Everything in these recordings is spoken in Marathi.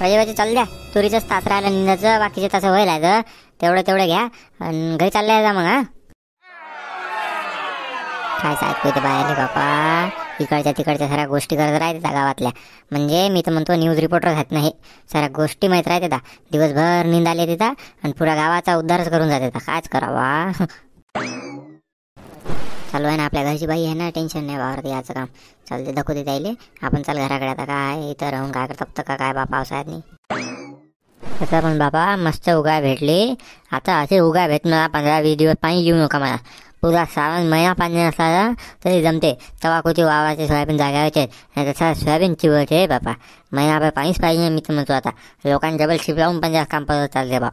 वाजे चाल द्या. तुरीचंच तास राहिलं निंदाचं, बाकीचे तास व्हायला तेवढं घ्या आणि घरी चालल्या जा मग. काय ऐकू ते बाहेरले बापा, इकडच्या तिकडच्या साऱ्या गोष्टी करत राहते त्या गावातल्या. म्हणजे मी तर म्हणतो न्यूज रिपोर्टर राहत नाही, साऱ्या गोष्टी माहीत राहते त्या. दिवसभर निंद आले तिथं आणि पुरा गावाचा उद्धारच करून जाते. कायच करावा. चालू आहे ना आपल्या घरची बाई आहे ना, टेन्शन नाही वावरत याचं काम. चालते दाखवते त्याले. आपण चाल घराकडे. आता काय इथं राहून काय करतात का काय बापा पावसाळ्यात नाही. तसं पण बाबा मस्त उगाय भेटली. आता असे उगाय भेट मला 15-20 दिवस पाणी येऊ नका मला. पुरा 7 महिना पाणी नसला तरी जमते. तवाकुची वावाचे सोयाबीन जागायचे नाही तसं सोयाबीन चिवचे बापा. महिनाभर पाणीच पाहिजे. मी तर म्हणतो आता लोकांनी डबल शिप लावून पण जास्त काम करत चालते बा.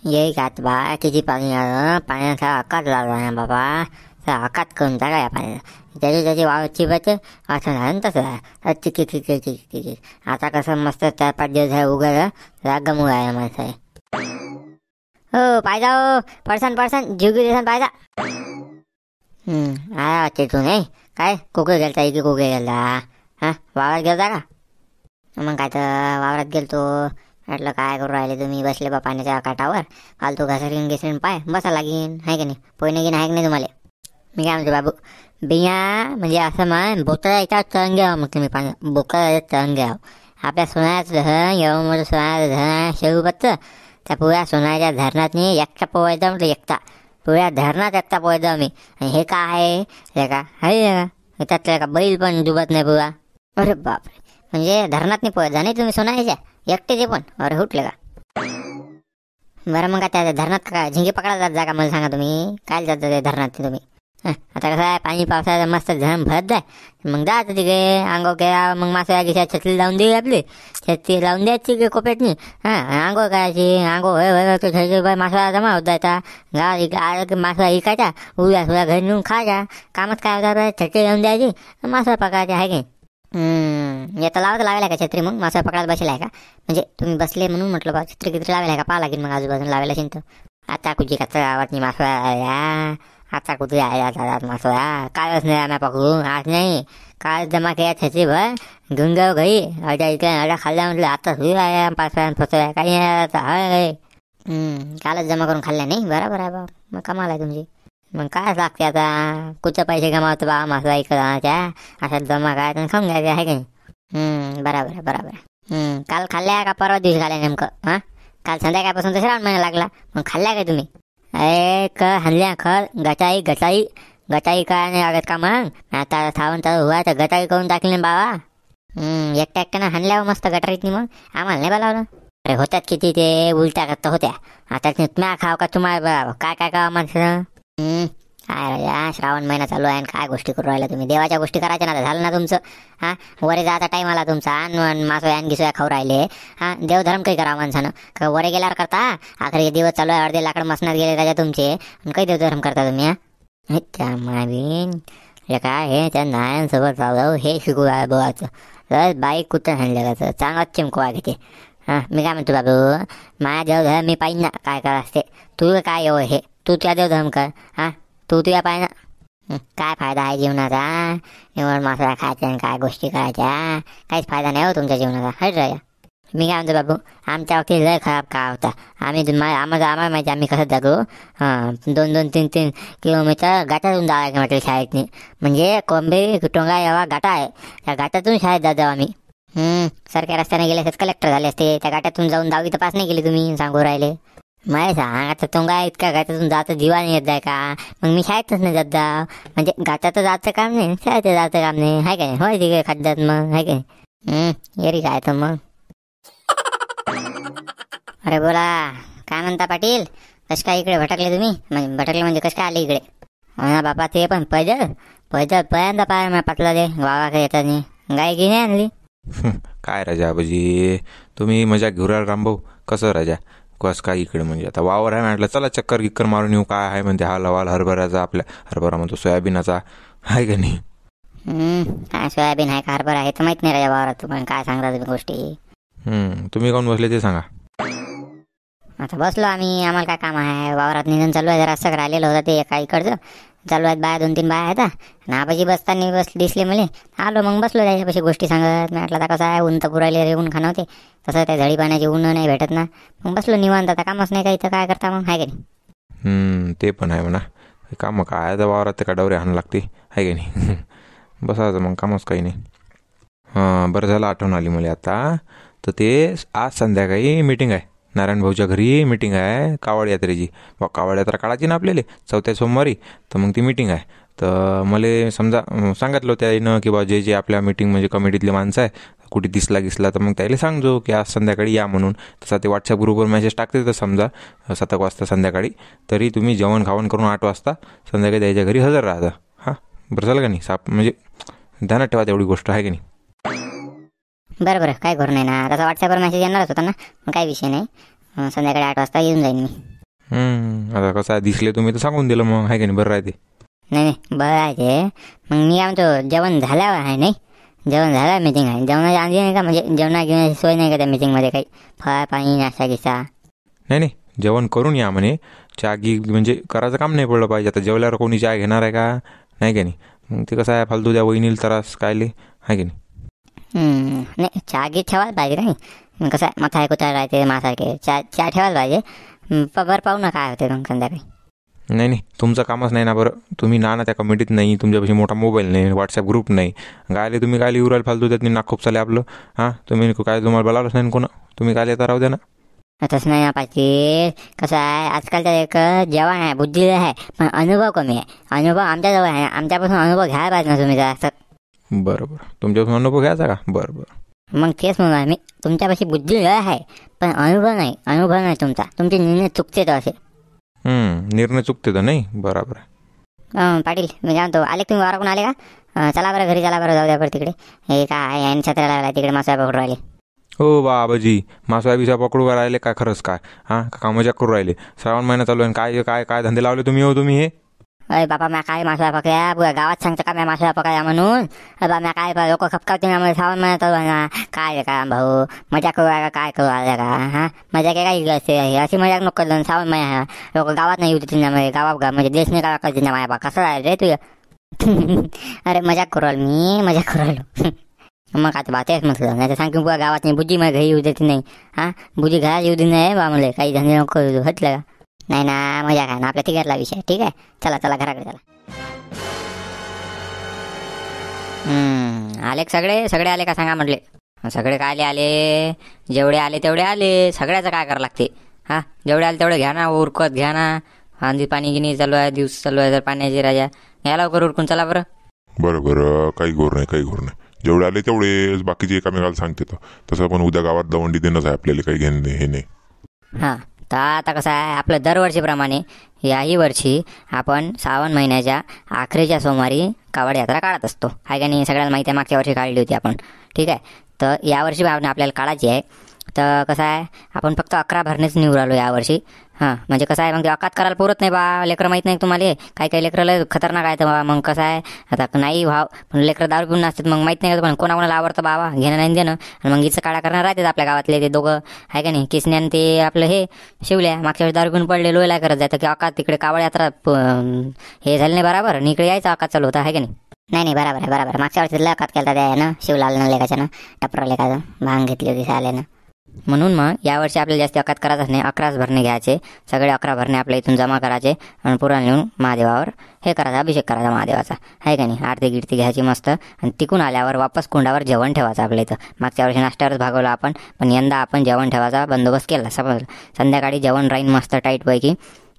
ये गात बा किती पाणी आलं. पाण्याचा आकात लागला ना बाबा. आकात करून टाका या पाण्याचा. त्याची वावची बचे असं झालं तसं आहे. चिकी आता कसं मस्त 4-5 दिवस झाले उगलं रागम उगायला माणसं आहे. हो पाहिजा हो. पडसान जीवगी देसान पाहिजा. आया वाटते तू नाही काय. कोके गेलता इथे कोके गेलता. हां वावरात गेलता का. मग काय तर वावरात गेलतो. म्हटलं काय करू राहिले तुम्ही बसले बा पाण्याच्या काठावर. फालतू घसरीन घेसरीन पाय बसा लागीन आहे का नाही. पोयने गिन आहे की नाही तुम्हाला. मी काय म्हणतो बाबू बिया म्हणजे असं मग बोकळा याच्यावर चढून घ्यावं. मग तुम्ही पाणी बोकळा चढून घ्यावं. आपल्या सोन्याचं धरण एवढं मोठं सोन्याचं धरण शेवपचं. त्या पुऱ्या सोन्याच्या धरणात नाही एकटा पोहायचा म्हटलं. एकटा पुऱ्या धरणात एकटा पोहायचा मी. आणि हे काय आहे हे का आहे का त्यातलं का बैल पण डुबत नाही पुरा. अरे बापरे. म्हणजे धरणात नाही पोहायचा नाही तुम्ही सोन्याच्या एकटेचे पण. अरे उठले का. बरं मग काय त्या धरणात का झिंगे पकडायला जात जा का मला सांगा तुम्ही. काय जात ते धरणात तुम्ही. आता कसं आहे पाणी पावसाळ्याचं मस्त धरण भरत जाय. मग जायचं तिकडे आंघोळ केला. मग मासा घ्यायच्या छत्री लावून देऊ आपली. छत्री लावून द्यायची की कोपेटनी. आंघोळ करायची. आंघोळ होय मासा जमा होत जायचा. गावात इकडे आलं की मासा इकायचा. उद्या घरी नेऊन खायचा. कामच काय होता छत्री लावून द्यायची मासा पकडायचे आहे की. येतं लावत लावायला का छत्री. मग मासा पकडायला बसला आहे का. म्हणजे तुम्ही बसले म्हणून म्हटलं बा छत्री किती लावायला आहे का पाहा लागेल मग आजूबाजूला लावायला शिंत. आता कुठे कचरा गावात नाही मासा या. आता कुठे आहे मासोया. कालच नाही आम्ही पकडू आज नाही. काल जमा केला छत्री भर घेऊन जाऊ घरी. अड्या इकडे अड्या खाल्ल्या म्हटलं. आता सुरू आहे पाचव्या फसव्या काही नाही आता हय. कालच जमा करून खाल्ल्या नाही. बरोबर आहे बा. मग कमाल आहे तुमची. मग काय लागते आता. कुठं पैसे कमावतो बा मासा इकडच्या अशा जमा काय खाऊन घ्यायचे आहे की. बरोबर आहे. काल खाल्ल्या का परवा दिवशी खाल्ल्या नेमकं. हां काल संध्याकाळपासून तर 3 महिना लागला. मग खाल्ल्या काय तुम्ही. हल्ल्या खर गटाई काय नाही लागत का मग. आता थावून तर हुआ तर गटाई करून टाकली ना बाबा. एकट्यानं हाणल्यावर मस्त गटारीतनी. मग आम्हाला नाही बोलावलं. अरे होत्यात किती ते उलट्या करता होत्या. आता तुम्ही खाव का तुम्हाला काय काय माणसं. काय राजा श्रावण महिना चालू आहे काय गोष्टी करू राहिल्या तुम्ही. देवाच्या गोष्टी करायच्या ना झालं ना तुमचं. हां वरे जायचा टाईम आला तुमचा. मासो यान गिसोया खाऊ राहिले. हां देवधर्म काही करा माणसानं का वरे गेल्यावर करता. आखरी दिवस चालू आहे अर्धे लाकड मसनात गेले राजा तुमचे. काही देवधर्म करता तुम्ही. हां त्या मावीन हे काय हे त्या नायांसोबत जाऊ हे शिकू आहे बोवाचं. तर बाईक कुठं हाणलं कसं चांगलाच चिमकवा घेते. हां मी काय म्हणतो बाबू माझ्या देवधर्म मी पाहिजे ना काय करा असते. तू काय येऊ हे तू त्या देवधर्म कर. हां तू तुया पाय ना. काय फायदा आहे जीवनाचा. एवढं मासा खायचा आणि काय गोष्टी करायच्या. काहीच फायदा नाही हो तुमच्या जीवनाचा. हट राजा. मी काय म्हणतो बाबू आमच्या बाबतीत लय खराब काय होता. आम्हाला माहिती आम्ही कसं जातो. 2-3 किलोमीटर गाठातून जायचं म्हटलं शाळेतनी. म्हणजे कोंबे टोंगा एवढा गाठा आहे. त्या गाठातून शाळेत जातो आम्ही. सरकारी रस्त्याने गेले असते कलेक्टर झाले असते. त्या गाठातून जाऊन 10वी तपास नाही केली तुम्ही सांगू राहिले. माहीत सांग आता टोंगा इतका गाठातून जातं जीवा नाही येत जाय का. मग मी शाळेतच नाही जात जा. म्हणजे गाठात जायचं काम नाही शाळेत जायचं काम नाही आहे काय. होय तिकडे खड्ड्यात मग आहे काय. येरी काय तर मग. अरे बोला काय म्हणता पाटील. कस काय इकडे भटकले तुम्ही. म्हणजे भटकले म्हणजे कसं काय आले इकडे. ना बापा ते पण पैदल पहिल्यांदा पाय मी पाटला दे गावाकडे येतात नाही. गाय की नाही आणली. काय राजा बाजी तुम्ही मजा घेऊ राहिला रामभाऊ. कसं राजा कस काय इकडे म्हणजे आता वावर आहे म्हटलं चला चक्कर गिक्कर मारून येऊ. काय आहे म्हणते हा लवाल हरभऱ्याचा आपल्या हरभरा म्हणतो सोयाबीनाचा आहे का नाही. काय सोयाबीन आहे का हरभरा आहे तर माहित नाही राजा वावरात. पण काय सांगता तुम्ही गोष्टी. तुम्ही कोण बसले ते सांगा. आता बसलो आम्ही. आम्हाला काय काम आहे वावरात निधन चालू आहे. जरा असं राहिलेलं होतं ते एका इकडचं चालू आहेत बाया, 2-3 बाया आहेत आणि आबाजी बसताना दिसले मला. आलो मग बसलो त्याच्यापाशी गोष्टी सांगत. मी म्हटलं आता कसं आहे, ऊन तर पुरायले रे, ऊन खाणं होते तसं त्या झडी पाण्याची ऊन नाही भेटत ना. मग बसलो निवांत, आता कामच नाही काही तर काय करता मग, आहे की नाही. ते पण आहे म्हणा. काम काय आता वावरात ते का डवरे हाणं लागते, आहे की नाही. बसायचं मग, कामच काही नाही. बरं झालं आठवण आली मला आता. तर ते आज संध्याकाळी मीटिंग आहे, नारायण भाऊच्या घरी मीटिंग आहे कावड यात्रेची. कावड यात्रा काढायची ना आपल्याला 4थ्या सोमवारी. तर मग ती मीटिंग आहे. तर मला समजा सांगितलं त्यानं की बा जे आपल्या मीटिंग म्हणजे कमिटीतले माणसं आहे, कुठे दिसला तर मग त्याला सांगजो की आज संध्याकाळी या म्हणून. तसा ते व्हॉट्सअप ग्रुपवर मेसेज टाकते. तर समजा 7 वाजता संध्याकाळी, तरी तुम्ही जेवण खावण करून 8 वाजता संध्याकाळी त्याच्या घरी हजर राहता. हां, बरं झालं का नाही. म्हणजे ध्यानात ठेवा तेवढी गोष्ट, आहे की नाही. बरं काय करू नाही ना, तसा व्हॉट्सअपवर मेसेज येणारच होता ना, मग काही विषय नाही. संध्याकाळी 8 वाजता येऊन जाईन मी. आता कसं आहे, दिसले तुम्ही तर सांगून दिलं मग, आहे की नाही. बरं राहते. नाही बरं आहे ते. मग मी आमचं जेवण झाल्यावर आहे नाही, जेवण झाल्यावर मीटिंग आहे. जेवणाची आधी नाही का, म्हणजे जेवणा घेण्याची सोय नाही का त्या मीटिंगमध्ये, काही फळ पाणी नाश्ता गिसा. नाही जेवण करून या म्हणे. चहा म्हणजे करायचं काम नाही पडलं पाहिजे. आता जेवल्यावर कोणी चहा घेणार आहे का, नाही का नाही. मग ते कसं आहे, फालतू त्या वहिनीला त्रास कायले, आहे की नाही. नाही चहा घे ठेवायला पाहिजे नाही. मग कसं आहे, मथा ऐकूता राहते मासारखे, चहा ठेवायला पाहिजे. बरं पाहू ना काय होते मग संध्याकाळी. नाही तुमचं कामच नाही ना. बरं तुम्ही ना त्या कमिटीत नाही, तुमच्यापाशी मोठा मोबाईल नाही, व्हॉट्सअप ग्रुप नाही. गायले तुम्ही काय लिहू राहिले फालतू, त्यात ना खूप चाले आपलं. तुम्ही काय तुम्हाला बोलावलंच नाही कोणा, तुम्ही काय येता राहू द्या ना. तसं नाही ना पाहिजे. कसं आहे, आजकालच्या एक जेवण आहे, बुद्धी आहे, पण अनुभव कमी आहे. अनुभव आमच्याजवळ आहे, आमच्यापासून अनुभव घ्यायला पाहिजे ना तुम्ही जरा. बरं तुमच्यापासून अनुभव घ्यायचा का. बरं मग तेच म्हणून मी, तुमच्यापाशी बुद्धी आहे पण अनुभव नाही तुमचा. तुमचे निर्णय चुकते तर असे. निर्णय चुकते तर नाही. बरोबर आहे. पाटील मी जाणतो, आले तुम्ही वाराकडून आले का. चला बरं घरी, चला बरं, जाऊ द्या बरं तिकडे. हे काय आहे, छत्र्याला लागला तिकडे मासा पकडून राहिले. हो बाबाजी, मासा बिसा पकडू राहिले का खरंच काय. का मजा करू राहिले. श्रावण महिना चालू आहे, काय काय काय धंदे लावले तुम्ही हे. अरे बाबा म्या काय मासा पकड्या, पुऱ्या गावात सांगतं का म्या मासा पकड्या म्हणून. बाबा म्या काय लोक खपकावते ना, मला श्रावण महिना चालू आहे ना. काय का भाऊ, मजा करू का, काय करू आल्या का. मजा काय असते, अशी मजा नको करू. श्रावण महिना लोक गावात नाही येऊ देतील ना, म्हणजे गावात म्हणजे देश नाही गावा करतील ना. माझ्या बा कसं आहे रे तुझं. अरे मजा करू राहिलो मी, मजा करू राहिलो. मग आता बा तेच म्हटलं, नाही तर सांगून पुऱ्या गावात नाही, बुद्धी मला घरी येऊ देते नाही. बुद्धी घरात येऊ दे नाही बा, मला काही धंदे नको करू, हटलं का. नाही ना, मजा काय ना, आपल्या तिघातला विषय. ठीक आहे, चला घराकडे चला. आले सगळे आले का सांगा म्हटले. सगळे काय आले, जेवढे आले तेवढे आले. सगळ्याचं काय करावं लागते. जेवढे आले तेवढे घ्या ना, उरकत घ्या ना. आधी पाणी गिनी चालू आहे, दिवस चालू आहे, तर पाण्याची राजा घ्या लवकर उरकून चला बरं. बरं काही घोर नाही. जेवढे आले तेवढेच, बाकीचे एकामेकाला सांगते. तर तसं पण उद्या गावात दवंडी देणंच आहे आपल्याला, काही घेणं हे नाही. तर आता कसं आहे, आपलं दरवर्षीप्रमाणे याही वर्षी आपण श्रावण महिन्याच्या अखेरच्या सोमवारी कावड यात्रा काढत असतो, आहे का नाही. सगळ्यांना माहिती आहे, मागच्या वर्षी काढली होती आपण. ठीक आहे, तर यावर्षी आपल्याला काढायची आहे. तर कसं आहे, आपण फक्त 11 भरणेच निवडून आलो यावर्षी. म्हणजे कसं आहे, मग ते 11 करायला पुरत नाही बा. लेकरं माहीत नाही तुम्हाला, काही लेकरं खतरनाक आहे. तर बा मग कसं आहे, आता नाही भाव पण लेकरं दारू पिऊन नसतात, मग माहीत नाही का पण कोणाकोणाला आवडतं बाबा, घेणं नाही देणं. आणि मग हिचं काढा करणार राहतात आपल्या गावातले ते दोघं, आहे का नाही. किसन्यान ते आपलं हे शिवल्या, मागच्या वेळेस दारू पिऊन पडले, लोयला करत जातं की अकात तिकडे कावड यात्रा हे झालं नाही बरोबर, आणि इकडे यायचं अकात चालू होता, आहे का नाही. नाही बरोबर आहे. मागच्या वर्षी अकात केला त्या ना, शिवलालनं लेखाच्यानं, टपरा लेखाचं भांग घेतली होती आल्यानं. म्हणून मग यावर्षी आपल्याला जास्त अकात करायचं नाही. 11 भरणे घ्यायचे, सगळे 11 भरणे आपल्या इथून जमा करायचे आणि पुराण नेऊन महादेवावर हे करायचं, अभिषेक करायचा महादेवाचा, आहे का नाही. आरती गिरती घ्यायची मस्त, आणि तिकून आल्यावर वापस कुंडावर जेवण ठेवायचं आपल्या इथं. मागच्या वर्षी नाश्त्यावरच भागवलं आपण, पण यंदा आपण जेवण ठेवायचा बंदोबस्त केला. समज संध्याकाळी जेवण राहीन मस्त टाईटपैकी.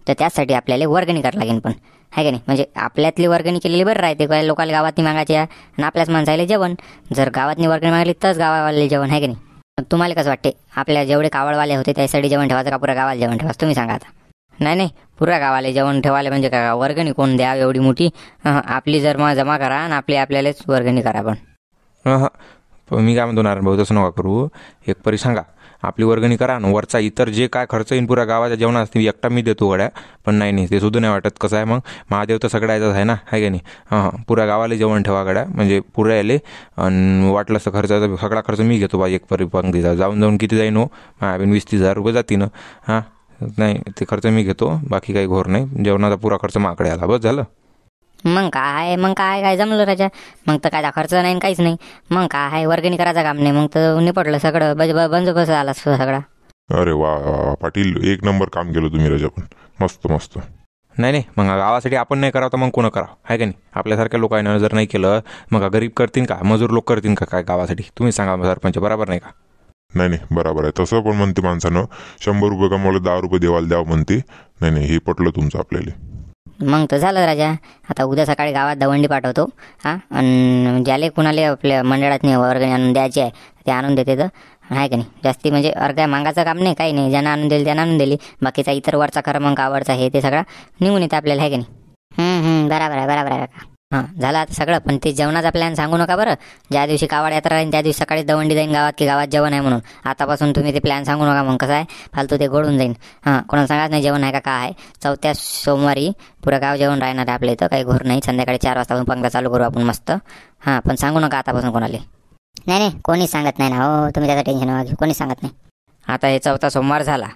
तर त्यासाठी आपल्याला वर्गणी करावं लागेल पण, आहे का नाही. म्हणजे आपल्यातली वर्गणी केलेली बरं राहते, काय लोकांना गावातनी मागायची आणि आपल्याच माणसाला जेवण. जर गावातनी वर्गणी मागली तरच गावावाले जेवण, आहे का नाही. तुम्हाला कसं वाटते, आपल्या जेवढे कावडवाले होते त्यासाठी जेवण ठेवायचं का पुऱ्या गावाला जेवण ठेवायचं, तुम्ही सांगा आता. नाही पुऱ्या गावाला जेवण ठेवायला म्हणजे का वर्गणी कोण द्या एवढी मोठी. आपली जर मग जमा करा आणि आपल्यालाच वर्गणी करा. पण मी काय म्हणतो नारायण भाऊ, तसं नका करू. एक परी सांगा, आपली वर्गणी करा आणि वरचा इतर जे काय खर्च येईल पुऱ्या गावाच्या जेवणात असते एकटा मी देतो गड्या. पण नाही ते सुद्धा नाही वाटत. कसं आहे मग, महादेव तर सगळ्याचाच आहे ना, आहे का नाही. पुऱ्या गावाला जेवण ठेवा गड्या, म्हणजे पुऱ्या याले. आणि वाटलं असं खर्चाचा सगळा खर्च मी घेतो पाहिजे. एक परी पंक्तीचा जाऊन किती जाईन हो, 20-30 रुपये जातीनं. नाही ते खर्च मी घेतो, बाकी काही घोर नाही. जेवणाचा पुरा खर्च माकडे आला, बस झालं. मग काय जमलं राजा. मग तर काय खर्च नाही आणि काहीच नाही. मग काय आहे, वर्गणी करायचं काम नाही. मग तर निपटलं सगळं. बंद कसं झाला सगळा. अरे वा वा पाटील, एक नंबर काम केलं तुम्ही राजा. पण मस्त मस्त. नाही मग गावासाठी आपण नाही करावं तर मग कोण करावं, आहे का नाही. आपल्यासारख्या लोकांना जर नाही केलं मग गरीब करतील का, मजूर लोक करतील का काय गावासाठी. तुम्ही सांगा सरपंच, बरोबर नाही का. नाही बरोबर आहे. तसं पण म्हणते माणसानं 100 रुपये कमावले 10 रुपये देवाला द्यावं म्हणते. नाही हे पटलं तुमचं आपल्याला. मग तर झालं राजा. आता उद्या सकाळी गावात दवंडी पाठवतो. आणि ज्याले कुणाला आपल्या मंडळात नाही वर्गणी आणून द्यायची आहे ते आणून देते. तर आहे का नाही, जास्ती म्हणजे अर्ध्या मागाचं काम नाही, काही नाही. ज्यांना आणून दिली त्यांना आणून दिली. बाकीचा इतर वरचा खरं मग आवडचा हे ते सगळा निघून येते आपल्याला, आहे का नाही. बरोबर आहे का. झालं आता सगळं. पण ते जेवणाचा प्लॅन सांगू नका बरं. ज्या दिवशी कावड यात्रा राहील त्या दिवशी सकाळी दवंडी जाईन गावात, की गावात जेवण आहे म्हणून. आतापासून तुम्ही ते प्लॅन सांगू नका. मग कसं आहे, फालतू ते घोडून जाईन. कोणाला सांगाच नाही जेवण आहे का आहे. 4थ्या सोमवारी पुरं गाव जेवण राहणार आहे आपल्या इथं. काही घोर नाही. संध्याकाळी 4 वाजता पंगत चालू करू आपण मस्त. पण सांगू नका आतापासून कोणाला. नाही कोणीच सांगत नाही ना हो, तुम्ही त्याचं टेन्शन नका घेऊ. कोणीच सांगत नाही. आता हे 4था सोमवार झाला.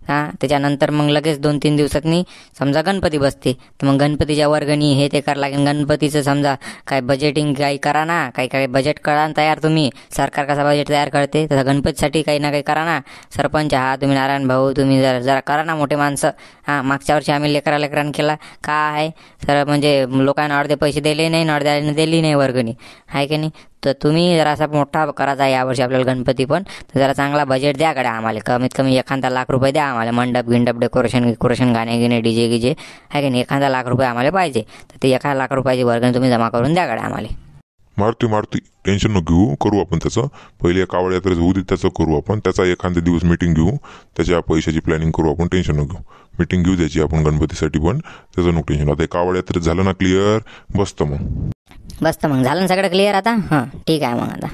त्याच्यानंतर मग लगेच 2-3 दिवसांनी समजा गणपती बसते. तर मग गणपतीच्या वर्गणी हे ते करावं लागेल. गणपतीचं समजा काय बजेटिंग काही करा ना. काही बजेट करा ना तयार तुम्ही. सरकार कसा बजेट तयार करते तसं गणपतीसाठी काही ना काही करा ना. सरपंच तुम्ही नारायण भाऊ, तुम्ही जरा करा ना मोठे माणसं. मागच्या वर्षी आम्ही लेकरांना केला का आहे सर, म्हणजे लोकांना अर्धे पैसे दिले नाही, अर्ध्याने दिली नाही वर्गणी, आहे की नाही. तर तुम्ही जरा असा मोठा करायचा आहे यावर्षी आपल्याला गणपती पण. तर जरा चांगला बजेट द्या कडे आम्हाला. कमीत कमी 1 लाख रुपये द्या आम्हाला. मंडप गिंडप डेकोरेशन गाणे डीजे गिजे, आहे की नाही. 1 लाख रुपये आम्हाला पाहिजे. तर ते 1 लाख रुपयाची वर्गणी तुम्ही जमा करून द्या कडे आम्हाला. मारुती टेन्शन नको घेऊ. करू आपण त्याचं. पहिले कावड यात्रेचं होऊ दे, त्याचं करू आपण. त्याचा एखादा दिवस मीटिंग घेऊ, त्याच्या पैशाची प्लॅनिंग करू आपण. टेन्शन नको घेऊ. मीटिंग घेऊ त्याची आपण गणपतीसाठी पण. त्याचं नको टेन्शन. आता कावड यात्रेत झालं ना क्लिअर, बसतं मग झालं ना सगळं क्लिअर आता. ठीक आहे मग आता.